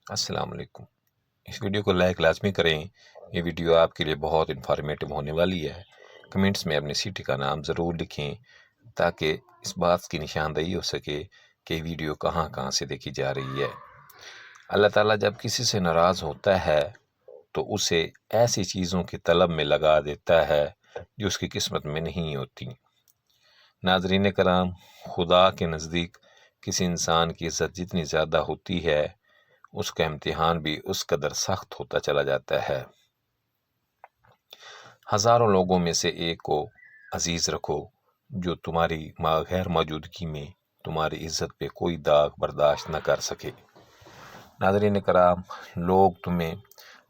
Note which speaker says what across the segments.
Speaker 1: السلام علیکم۔ اس ویڈیو کو لائک لازمی کریں، یہ ویڈیو آپ کے لیے بہت انفارمیٹو ہونے والی ہے۔ کمنٹس میں اپنی سٹی کا نام ضرور لکھیں تاکہ اس بات کی نشاندہی ہو سکے کہ ویڈیو کہاں کہاں سے دیکھی جا رہی ہے۔ اللہ تعالیٰ جب کسی سے ناراض ہوتا ہے تو اسے ایسی چیزوں کی طلب میں لگا دیتا ہے جو اس کی قسمت میں نہیں ہوتی۔ ناظرین کرام، خدا کے نزدیک کسی انسان کی عزت جتنی زیادہ ہوتی ہے اس کا امتحان بھی اس قدر سخت ہوتا چلا جاتا ہے۔ ہزاروں لوگوں میں سے ایک کو عزیز رکھو جو تمہاری غیر موجودگی میں تمہاری عزت پہ کوئی داغ برداشت نہ کر سکے۔ ناظرین کرام، لوگ تمہیں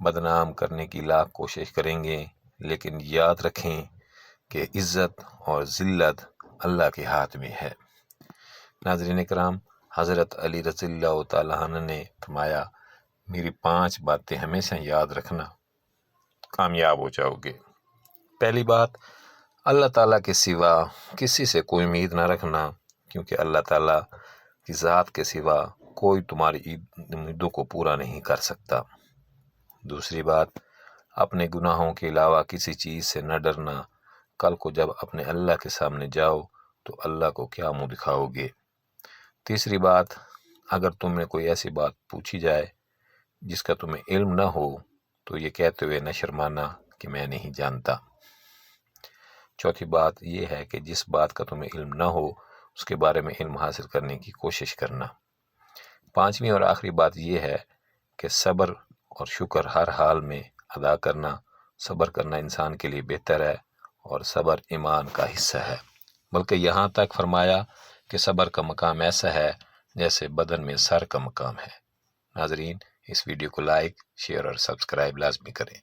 Speaker 1: بدنام کرنے کی لاکھ کوشش کریں گے، لیکن یاد رکھیں کہ عزت اور ذلت اللہ کے ہاتھ میں ہے۔ ناظرین کرام، حضرت علی رضی اللہ تعالیٰ عنہ نے فرمایا، میری 5 باتیں ہمیشہ یاد رکھنا، کامیاب ہو جاؤ گے۔ پہلی بات، اللہ تعالیٰ کے سوا کسی سے کوئی امید نہ رکھنا، کیونکہ اللہ تعالیٰ کی ذات کے سوا کوئی تمہاری امیدوں کو پورا نہیں کر سکتا۔ دوسری بات، اپنے گناہوں کے علاوہ کسی چیز سے نہ ڈرنا، کل کو جب اپنے اللہ کے سامنے جاؤ تو اللہ کو کیا منہ دکھاؤ گے۔ تیسری بات، اگر تم نے کوئی ایسی بات پوچھی جائے جس کا تمہیں علم نہ ہو تو یہ کہتے ہوئے نہ شرمانا کہ میں نہیں جانتا۔ چوتھی بات یہ ہے کہ جس بات کا تمہیں علم نہ ہو اس کے بارے میں علم حاصل کرنے کی کوشش کرنا۔ پانچویں اور آخری بات یہ ہے کہ صبر اور شکر ہر حال میں ادا کرنا۔ صبر کرنا انسان کے لیے بہتر ہے اور صبر ایمان کا حصہ ہے، بلکہ یہاں تک فرمایا کہ صبر کا مقام ایسا ہے جیسے بدن میں سر کا مقام ہے۔ ناظرین، اس ویڈیو کو لائک، شیئر اور سبسکرائب لازمی کریں۔